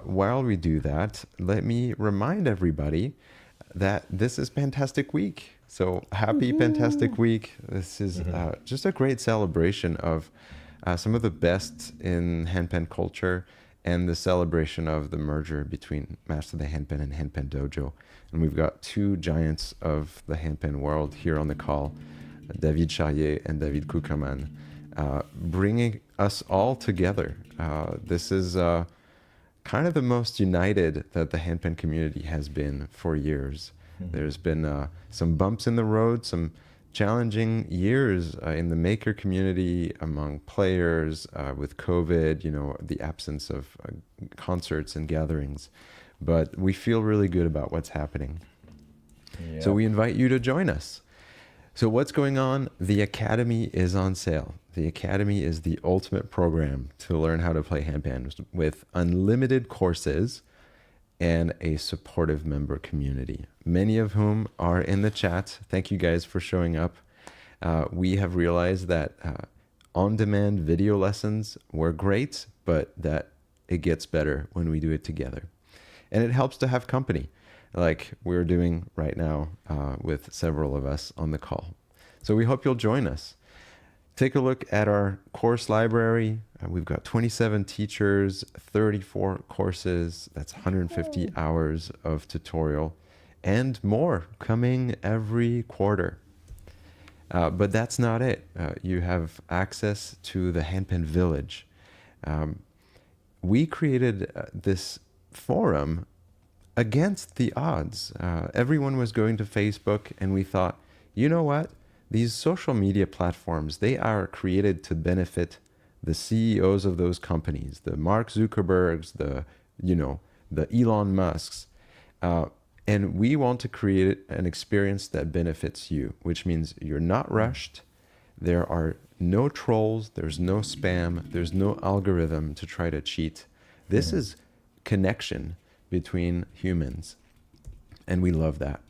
while we do that, let me remind everybody that this is Pantastic Week. So happy Pantastic Week. This is just a great celebration of some of the best in handpan culture and the celebration of the merger between Master the Handpan and Handpan Dojo. And we've got two giants of the handpan world here on the call, David Charrier and David Kuckerman, bringing us all together. This is kind of the most united that the handpan community has been for years. There's been some bumps in the road, some challenging years in the maker community among players with COVID, the absence of concerts and gatherings. But we feel really good about what's happening. Yep. So we invite you to join us. So what's going on? The Academy is on sale. The Academy is the ultimate program to learn how to play handpan with unlimited courses and a supportive member community, many of whom are in the chat. Thank you guys for showing up. We have realized that on-demand video lessons were great, but that it gets better when we do it together. And it helps to have company, like we're doing right now with several of us on the call. So we hope you'll join us. Take a look at our course library. We've got 27 teachers, 34 courses. That's 150 hours of tutorial and more coming every quarter. But that's not it. You have access to the Handpan Village. We created this forum against the odds. Everyone was going to Facebook, and we thought, you know what? These social media platforms, they are created to benefit the CEOs of those companies, the Mark Zuckerbergs, the Elon Musks. And we want to create an experience that benefits you, which means you're not rushed. There are no trolls, there's no spam, there's no algorithm to try to cheat. This is connection between humans, and we love that.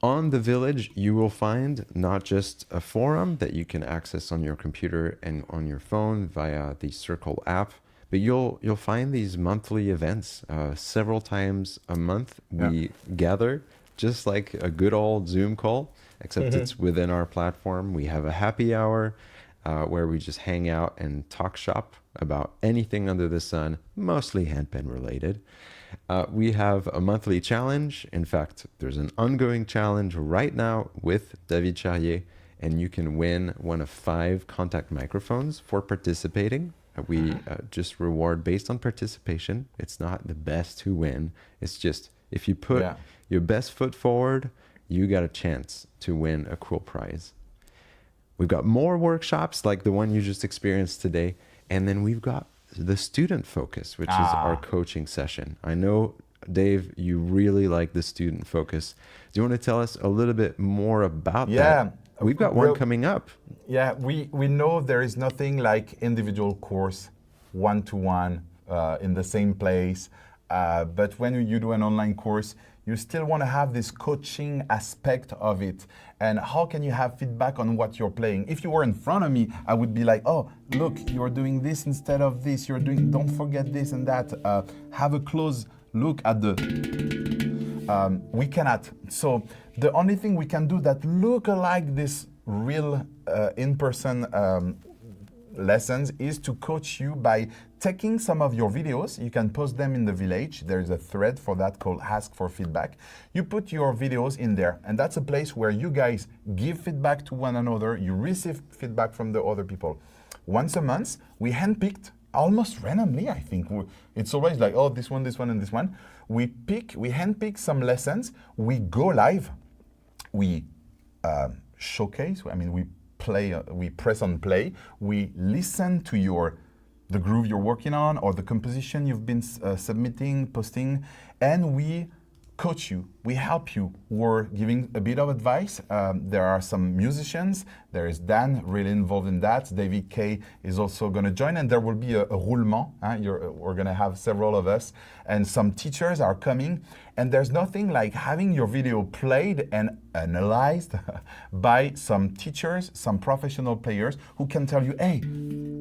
On the Village, you will find not just a forum that you can access on your computer and on your phone via the Circle app, but you'll find these monthly events. Several times a month, we gather, just like a good old Zoom call, except it's within our platform. We have a happy hour where we just hang out and talk shop about anything under the sun, mostly handpan related. We have a monthly challenge. In fact, there's an ongoing challenge right now with David Charrier, and you can win one of 5 contact microphones for participating. We just reward based on participation. It's not the best who win. It's just if you put your best foot forward, you got a chance to win a cool prize. We've got more workshops like the one you just experienced today. And then we've got the student focus, which is our coaching session. I know, Dave, you really like the student focus. Do you want to tell us a little bit more about that? We've got one coming up. Yeah, we know there is nothing like individual course, one-to-one, in the same place. But when you do an online course, you still want to have this coaching aspect of it. And how can you have feedback on what you're playing? If you were in front of me, I would be like, oh, look, you're doing this instead of this. Don't forget this and that. Have a close look at we cannot. So the only thing we can do that look like this real in-person lessons is to coach you by taking some of your videos. You can post them in the village. There's a thread for that called Ask for Feedback. You put your videos in there, and that's a place where you guys give feedback to one another. You receive feedback from the other people. Once a month, we handpicked, almost randomly, I think. It's always like, oh, this one, and this one. We handpick some lessons. We go live. We showcase. I mean, we play. We press on play. We listen to the groove you're working on or the composition you've been submitting, posting, and we coach you. We help you. We're giving a bit of advice. There are some musicians. There is Dan really involved in that. David K is also going to join, and there will be a roulement. We're going to have several of us, and some teachers are coming. And there's nothing like having your video played and analyzed by some teachers, some professional players who can tell you, hey,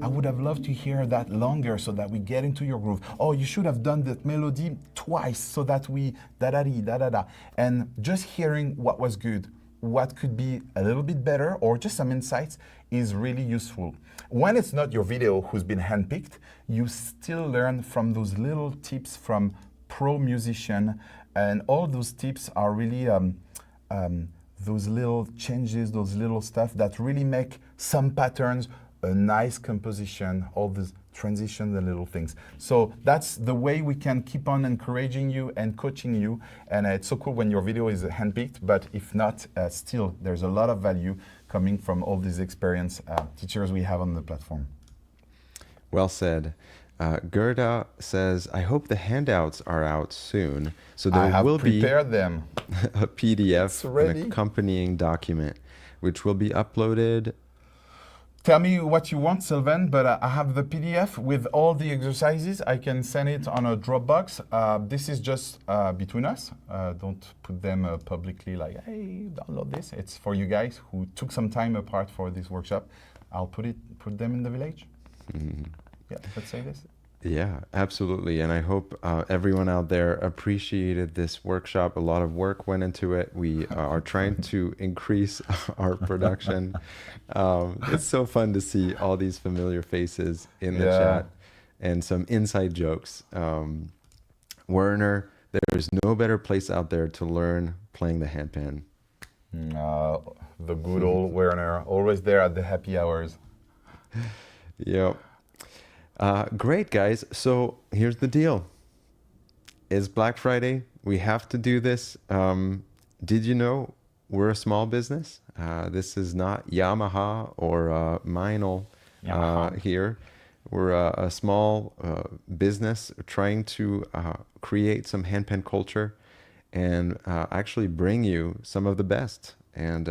I would have loved to hear that longer so that we get into your groove. Oh, you should have done that melody twice so that we da-da-dee, da-da-da. And just hearing what was good, what could be a little bit better, or just some insights is really useful. When it's not your video who's been handpicked, you still learn from those little tips from pro musician, and all those tips are really those little changes, those little stuff that really make some patterns, a nice composition, all these transitions and little things. So that's the way we can keep on encouraging you and coaching you. And it's so cool when your video is handpicked, but if not, still, there's a lot of value coming from all these experienced teachers we have on the platform. Well said. Gerda says, I hope the handouts are out soon. So there will be them. a PDF, an accompanying document, which will be uploaded. Tell me what you want, Sylvain, but I have the PDF with all the exercises. I can send it on a Dropbox. This is just between us. Don't put them publicly like, hey, download this. It's for you guys who took some time apart for this workshop. I'll put them in the village. Mm-hmm. Yeah, let's say this. Yeah, absolutely. And I hope everyone out there appreciated this workshop. A lot of work went into it. We are trying to increase our production. It's so fun to see all these familiar faces in the chat and some inside jokes. Werner, there's no better place out there to learn playing the handpan. The good old Werner, always there at the happy hours. Yep. Great, guys. So here's the deal. It's Black Friday. We have to do this. Did you know we're a small business? This is not Yamaha or Meinl here. We're a small business trying to create some handpan culture and actually bring you some of the best. And,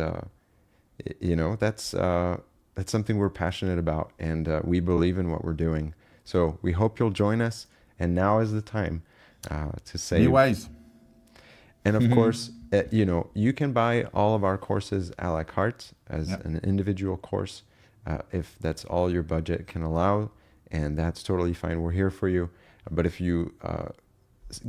that's something we're passionate about, and we believe in what we're doing. So we hope you'll join us. And now is the time to say, be wise. And of course, you can buy all of our courses a la carte as an individual course, if that's all your budget can allow, and that's totally fine. We're here for you. But if you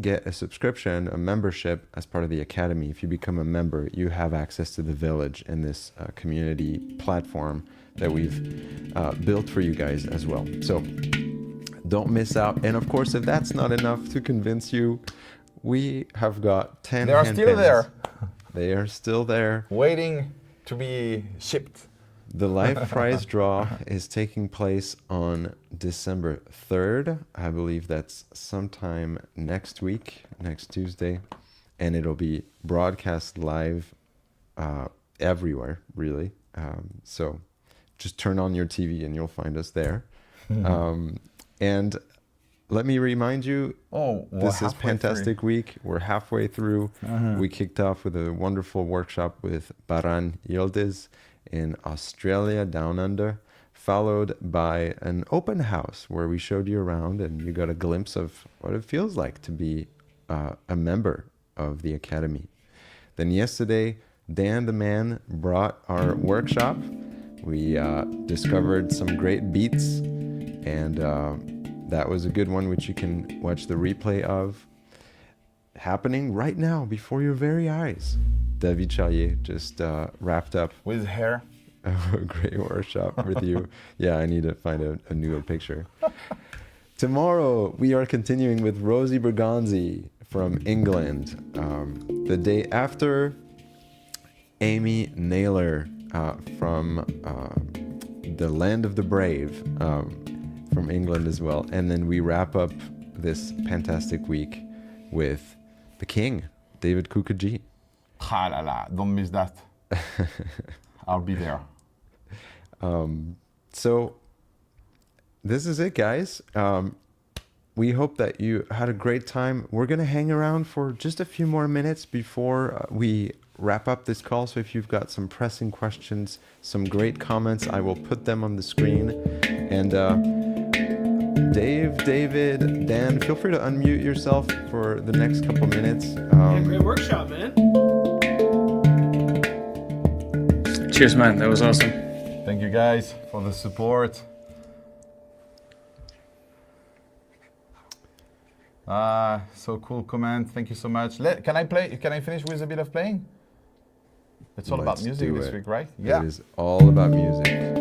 get a subscription, a membership as part of the Academy, if you become a member, you have access to the village and this community platform that we've built for you guys as well. So don't miss out. And of course, if that's not enough to convince you, we have got 10 They are still there. They are still there. Waiting to be shipped. The live prize draw is taking place on December 3rd. I believe that's sometime next week, next Tuesday. And it'll be broadcast live everywhere, really. So just turn on your TV and you'll find us there. And let me remind you, this is Pantastic Week. We're halfway through. We kicked off with a wonderful workshop with Baran Yildiz in Australia, down under, followed by an open house where we showed you around and you got a glimpse of what it feels like to be a member of the Academy. Then yesterday, Dan the Man brought our workshop. We discovered some great beats, and that was a good one, which you can watch the replay of, happening right now before your very eyes. David Charrier just wrapped up. With hair. a great workshop with you. Yeah, I need to find a newer picture. Tomorrow, we are continuing with Rosie Bergonzi from England. The day after, Amy Naylor from the Land of the Brave from England as well. And then we wrap up this Pantastic week with the King, David Charrier. Ah la la, don't miss that. I'll be there. So this is it, guys. We hope that you had a great time. We're going to hang around for just a few more minutes before we wrap up this call. So if you've got some pressing questions, some great comments, I will put them on the screen. And Dave, David, Dan, feel free to unmute yourself for the next couple minutes. Yeah, great workshop, man. Cheers, man. That was awesome. Thank you guys for the support. So cool comment. Thank you so much. Can I play? Can I finish with a bit of playing? It's all about music this week, right? Yeah. It is all about music.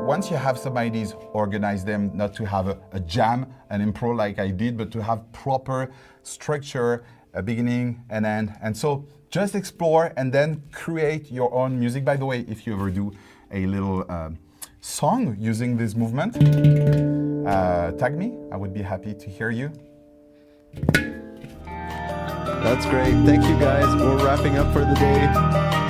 Once you have some ideas, organize them, not to have a jam, an improv like I did, but to have proper structure, a beginning, an end. And so just explore and then create your own music. By the way, if you ever do a little song using this movement, tag me. I would be happy to hear you. That's great. Thank you, guys. We're wrapping up for the day.